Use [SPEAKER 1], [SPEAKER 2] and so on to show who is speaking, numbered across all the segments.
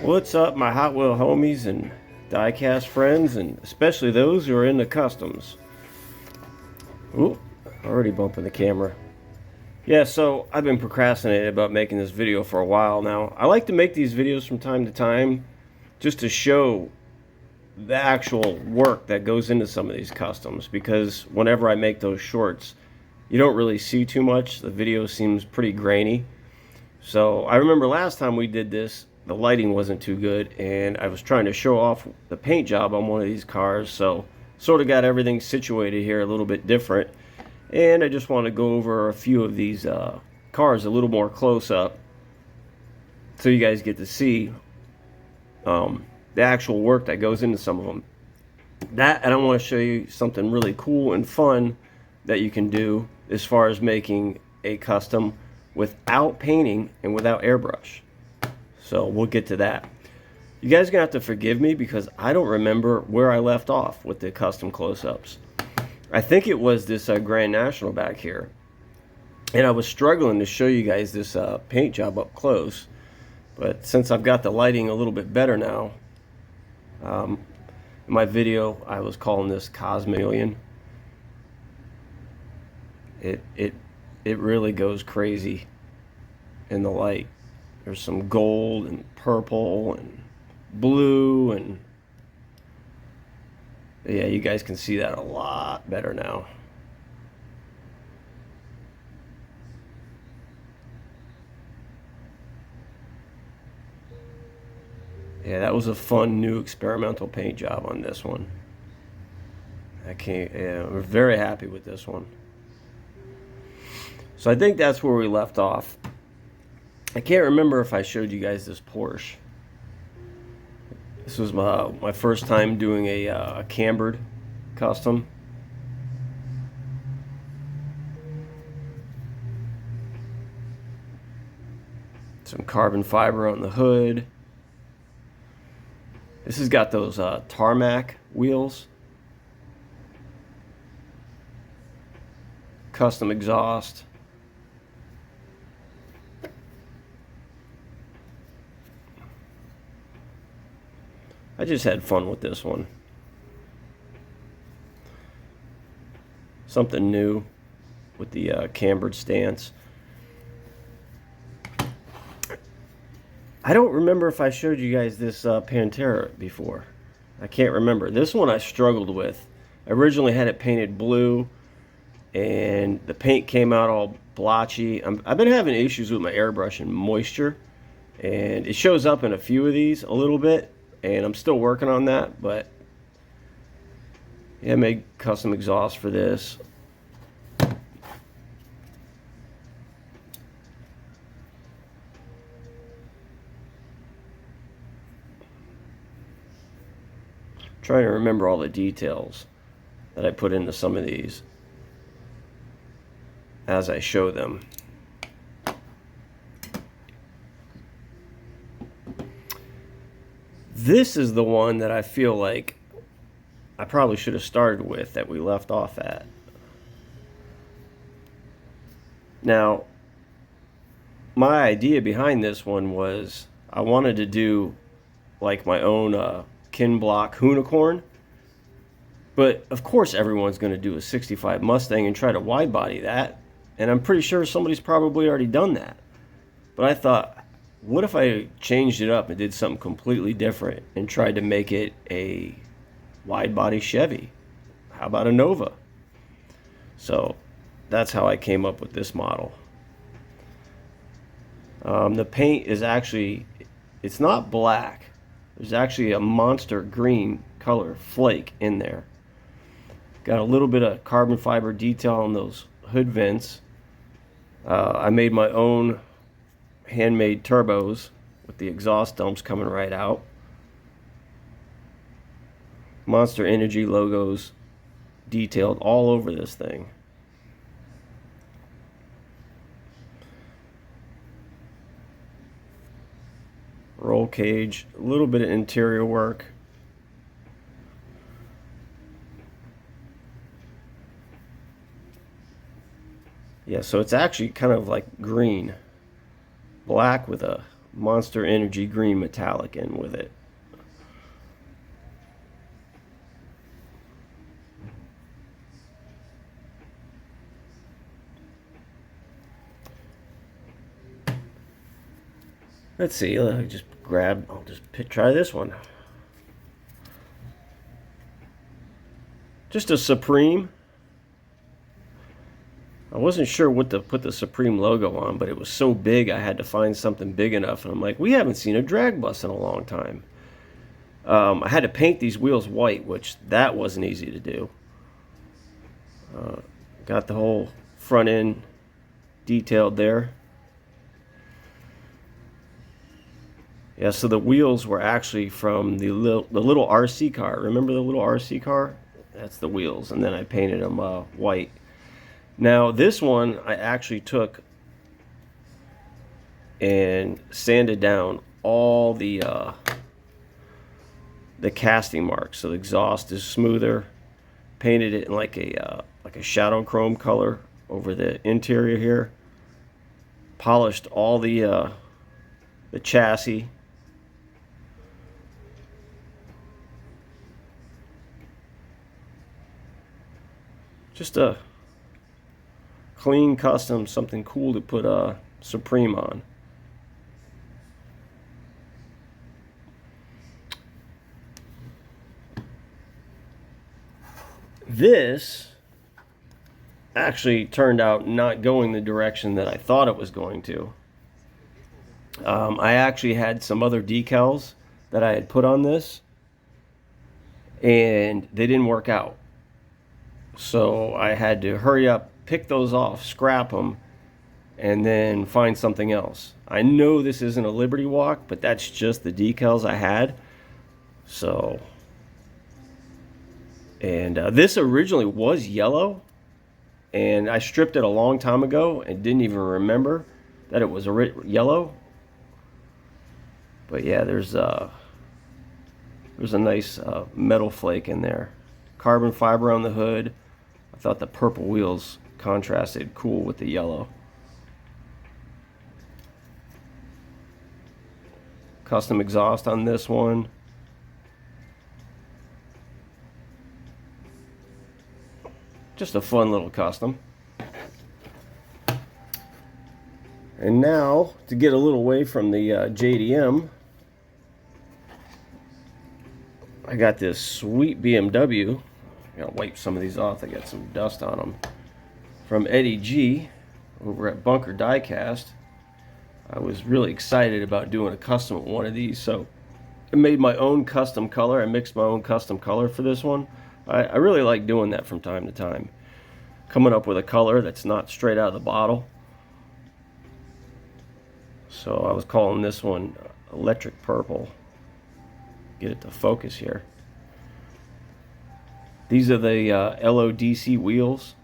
[SPEAKER 1] What's up, my Hot Wheel homies and diecast friends, and especially those who are into customs? Ooh, already bumping the camera. Yeah, so I've been procrastinating about making this video for a while now. I like to make these videos from time to time just to show the actual work that goes into some of these customs, because whenever I make those shorts, you don't really see too much. The video seems pretty grainy. So I remember last time we did this, the lighting wasn't too good, and I was trying to show off the paint job on one of these cars, so sort of got everything situated here a little bit different. And I just want to go over a few of these cars a little more close up, so you guys get to see the actual work that goes into some of them. And I want to show you something really cool and fun that you can do as far as making a custom without painting and without airbrush. So we'll get to that. You guys are gonna have to forgive me because I don't remember where I left off with the custom close-ups. I think it was this Grand National back here, and I was struggling to show you guys this paint job up close, but since I've got the lighting a little bit better now, in my video I was calling this Cosmillion. It really goes crazy in the light. There's some gold and purple and blue, and yeah, you guys can see that a lot better now. Yeah, that was a fun new experimental paint job on this one. Yeah, we're very happy with this one. So I think that's where we left off. I can't remember if I showed you guys this Porsche. This was my first time doing a cambered custom. Some carbon fiber on the hood. This has got those tarmac wheels. Custom exhaust. I just had fun with this one. Something new with the cambered stance. I don't remember if I showed you guys this Pantera before. I can't remember. This one I struggled with. I originally had it painted blue, and the paint came out all blotchy. I've been having issues with my airbrush and moisture, and it shows up in a few of these a little bit. And I'm still working on that, but yeah, I made custom exhaust for this. Trying to remember all the details that I put into some of these as I show them. This is the one that I feel like I probably should have started with, that we left off at. Now, my idea behind this one was I wanted to do like my own kin block unicorn, but of course everyone's going to do a 65 Mustang and try to wide body that, and I'm pretty sure somebody's probably already done that. But I thought, what if I changed it up and did something completely different and tried to make it a wide body Chevy? How about a Nova? So that's how I came up with this model. The paint is actually, it's not black. There's actually a monster green color flake in there. Got a little bit of carbon fiber detail on those hood vents. I made my own handmade turbos with the exhaust dumps coming right out. Monster Energy logos detailed all over this thing. Roll cage, a little bit of interior work. Yeah, so it's actually kind of like green, black with a Monster Energy green metallic in with it. Let's see, I'll just try this one. Just a Supreme. I wasn't sure what to put the Supreme logo on, but it was so big I had to find something big enough. And I'm like, we haven't seen a drag bus in a long time. I had to paint these wheels white, which that wasn't easy to do. Got the whole front end detailed there. Yeah, so the wheels were actually from the little RC car. Remember the little RC car? That's the wheels, and then I painted them white. Now this one I actually took and sanded down all the casting marks, so the exhaust is smoother. Painted it in like a shadow chrome color over the interior here. Polished all the chassis. Just a clean custom, something cool to put a Supreme on. This actually turned out not going the direction that I thought it was going to. I actually had some other decals that I had put on this, and they didn't work out. So I had to hurry up, pick those off, scrap them, and then find something else. I know this isn't a Liberty Walk, but that's just the decals I had. So, and this originally was yellow, and I stripped it a long time ago and didn't even remember that it was yellow. But yeah, there's a nice metal flake in there. Carbon fiber on the hood. I thought the purple wheels contrasted cool with the yellow. Custom exhaust on this one. Just a fun little custom. And now, to get a little away from the JDM, I got this sweet BMW. I gotta wipe some of these off. I got some dust on them. From Eddie G over at Bunker Diecast. I was really excited about doing a custom with one of these, so I made my own custom color. I mixed my own custom color for this one. I really like doing that from time to time. Coming up with a color that's not straight out of the bottle. So I was calling this one Electric Purple. Get it to focus here. These are the LODC wheels.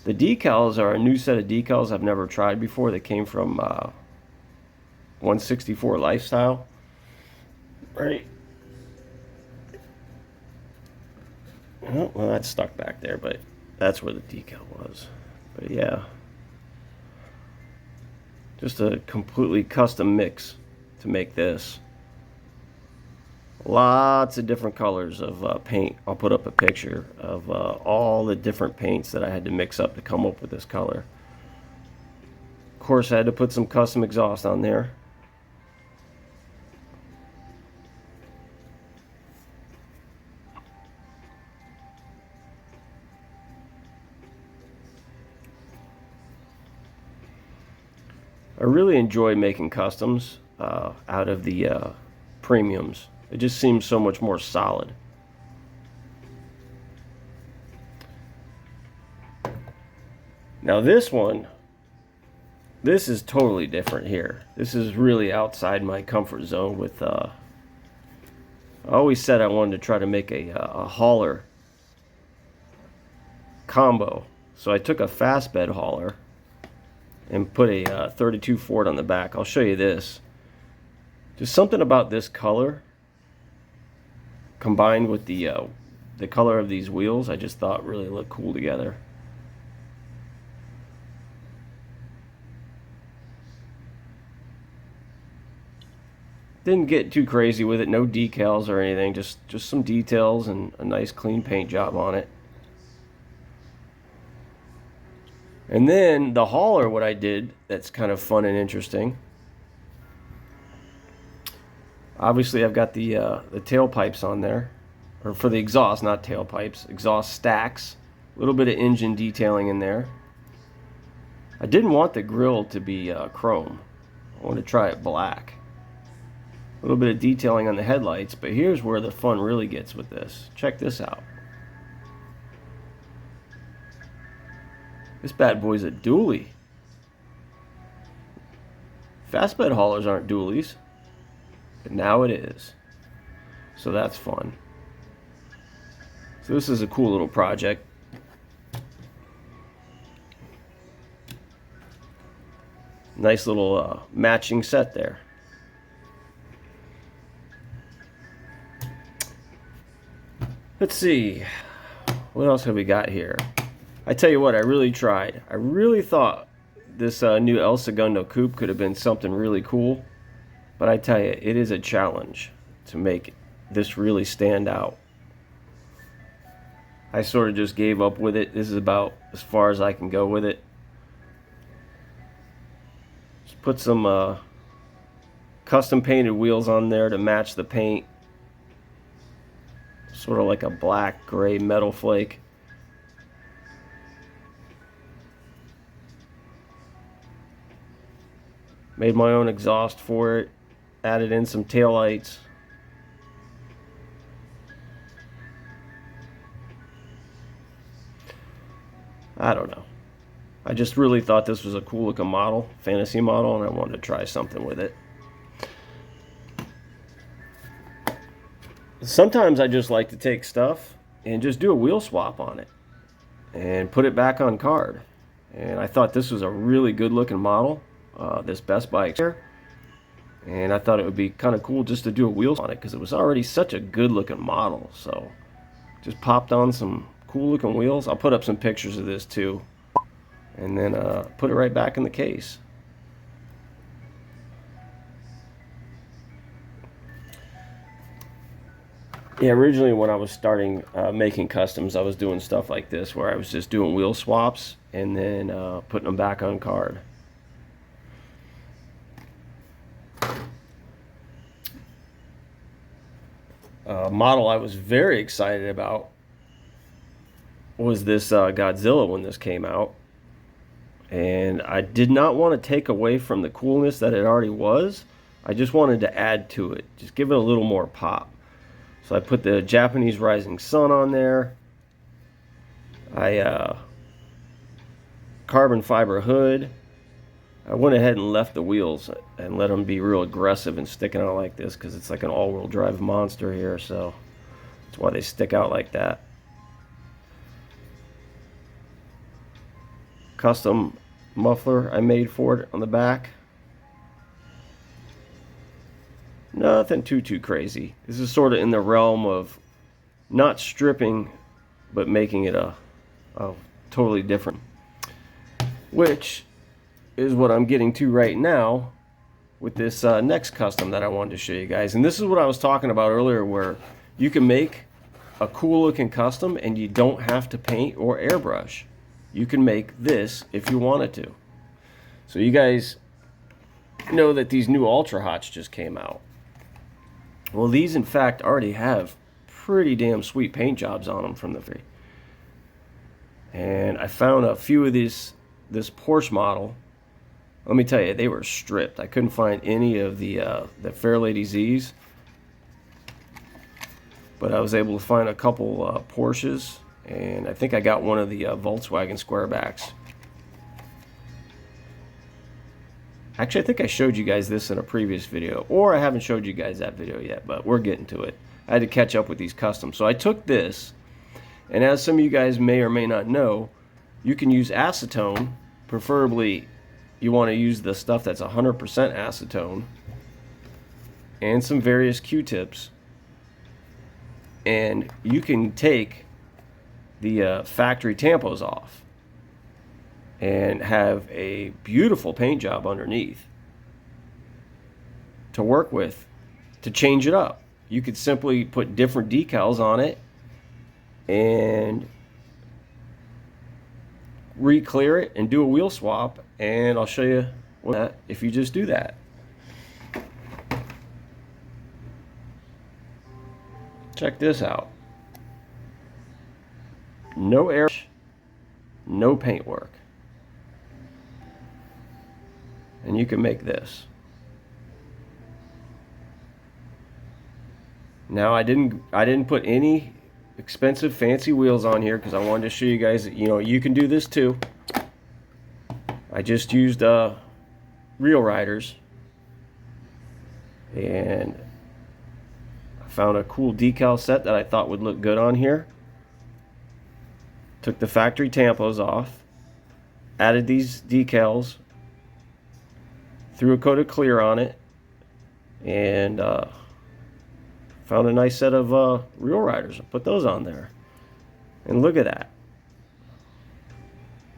[SPEAKER 1] The decals are a new set of decals I've never tried before. They came from 164 Lifestyle. Right. Oh, well, that's stuck back there, but that's where the decal was. But yeah. Just a completely custom mix to make this. Lots of different colors of paint. I'll put up a picture of all the different paints that I had to mix up to come up with this color. Of course, I had to put some custom exhaust on there. I really enjoy making customs out of the premiums. It just seems so much more solid. Now this one, this is totally different here. This is really outside my comfort zone with, I always said I wanted to try to make a hauler combo. So I took a fast bed hauler and put a 32 Ford on the back. I'll show you this. Just something about this color combined with the color of these wheels, I just thought really looked cool together. Didn't get too crazy with it, no decals or anything, just some details and a nice clean paint job on it. And then the hauler, what I did that's kind of fun and interesting. Obviously, I've got the tailpipes on there, or for the exhaust, not tailpipes, exhaust stacks. A little bit of engine detailing in there. I didn't want the grille to be chrome. I wanted to try it black. A little bit of detailing on the headlights, but here's where the fun really gets with this. Check this out. This bad boy's a dually. Fastbed haulers aren't dualies, but now it is. So that's fun. So this is a cool little project. Nice little matching set there. Let's see, what else have we got here? I tell you what, I really tried. I really thought this new El Segundo coupe could have been something really cool, but I tell you, it is a challenge to make this really stand out. I sort of just gave up with it. This is about as far as I can go with it. Just put some custom painted wheels on there to match the paint. Sort of like a black gray metal flake. Made my own exhaust for it. Added in some taillights. I don't know. I just really thought this was a cool looking model, fantasy model, and I wanted to try something with it. Sometimes I just like to take stuff and just do a wheel swap on it and put it back on card. And I thought this was a really good looking model, this Best Buy here. And I thought it would be kind of cool just to do a wheel on it because it was already such a good looking model. So just popped on some cool looking wheels. I'll put up some pictures of this too. And then put it right back in the case. Yeah, originally when I was starting making customs, I was doing stuff like this where I was just doing wheel swaps and then putting them back on card. Model I was very excited about was this Godzilla when this came out. And I did not want to take away from the coolness that it already was. I just wanted to add to it, just give it a little more pop. So I put the Japanese rising sun on there. I carbon fiber hood. I went ahead and left the wheels and let them be real aggressive and sticking out like this because it's like an all-wheel drive monster here, so that's why they stick out like that. Custom muffler I made for it on the back. Nothing too crazy. This is sort of in the realm of not stripping, but making it a totally different. Which is what I'm getting to right now with this next custom that I wanted to show you guys. And this is what I was talking about earlier, where you can make a cool looking custom and you don't have to paint or airbrush. You can make this if you wanted to. So you guys know that these new Ultra Hots just came out. Well, these in fact already have pretty damn sweet paint jobs on them from the free. And I found a few of this Porsche model. Let me tell you, they were stripped. I couldn't find any of the Fairlady Z's, but I was able to find a couple Porsches, and I think I got one of the Volkswagen Squarebacks. Actually, I think I showed you guys this in a previous video, or I haven't showed you guys that video yet, but we're getting to it. I had to catch up with these customs. So I took this, and as some of you guys may or may not know, you can use acetone. Preferably, you want to use the stuff that's 100% acetone, and some various Q-tips. And you can take the factory tampos off and have a beautiful paint job underneath to work with to change it up. You could simply put different decals on it and re-clear it and do a wheel swap, and I'll show you what if you just do that. Check this out. No air, no paint work. And you can make this. Now I didn't put any expensive fancy wheels on here because I wanted to show you guys that, you know, you can do this too. I just used real riders, and I found a cool decal set that I thought would look good on here. Took the factory tampos off, added these decals, threw a coat of clear on it, and found a nice set of real riders. I put those on there, and look at that.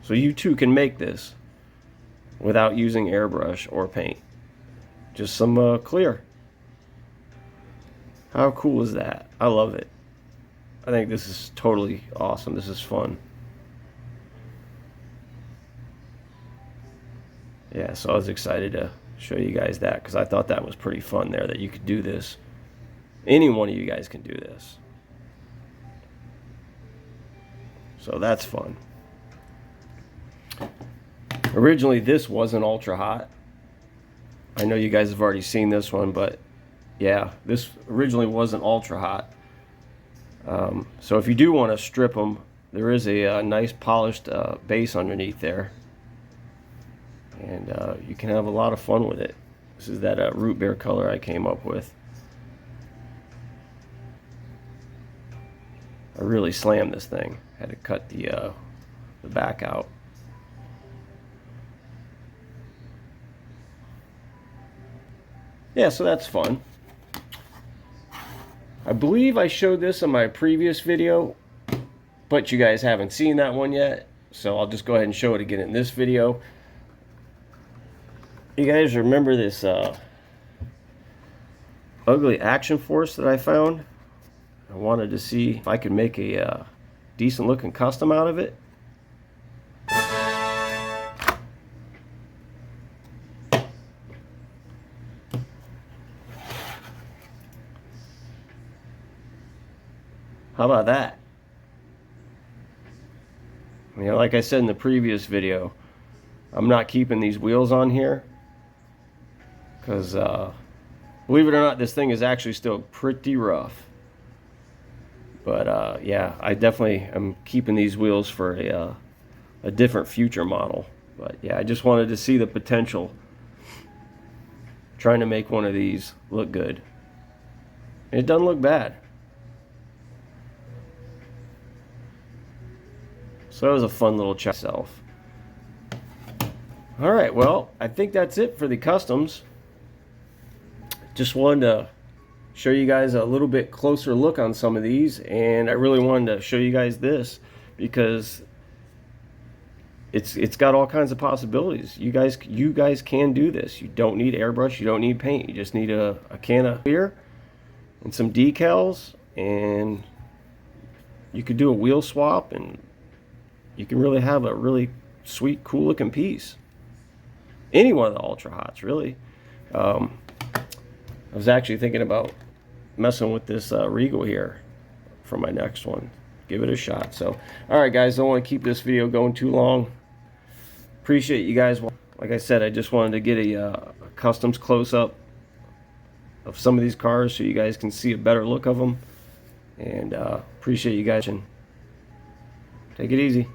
[SPEAKER 1] So you too can make this without using airbrush or paint. Just some clear. How cool is that? I love it. I think this is totally awesome. This is fun. Yeah, so I was excited to show you guys that because I thought that was pretty fun there, that you could do this. Any one of you guys can do this. So that's fun. Originally this wasn't ultra hot. I know you guys have already seen this one, but yeah, this originally wasn't ultra hot. So if you do want to strip them, there is a nice polished base underneath there, and you can have a lot of fun with it. This is that root beer color I came up with. I really slammed this thing. Had to cut the back out. Yeah, so that's fun. I believe I showed this in my previous video, but you guys haven't seen that one yet, so I'll just go ahead and show it again in this video. You guys remember this ugly Action Force that I found? I wanted to see if I could make a decent looking custom out of it. How about that? You know, like I said in the previous video, I'm not keeping these wheels on here because believe it or not, this thing is actually still pretty rough. But yeah, I definitely am keeping these wheels for a different future model. But yeah, I just wanted to see the potential trying to make one of these look good. It doesn't look bad. So it was a fun little check itself. Alright, well, I think that's it for the customs. Just wanted to show you guys a little bit closer look on some of these, and I really wanted to show you guys this because it's got all kinds of possibilities. You guys can do this. You don't need airbrush, you don't need paint. You just need a can of clear and some decals, and you could do a wheel swap, and you can really have a really sweet, cool looking piece. Any one of the Ultra Hots, really. I was actually thinking about messing with this Regal here for my next one. Give it a shot. So, alright guys, don't want to keep this video going too long. Appreciate you guys. Like I said, I just wanted to get a customs close-up of some of these cars so you guys can see a better look of them. And appreciate you guys. Take it easy.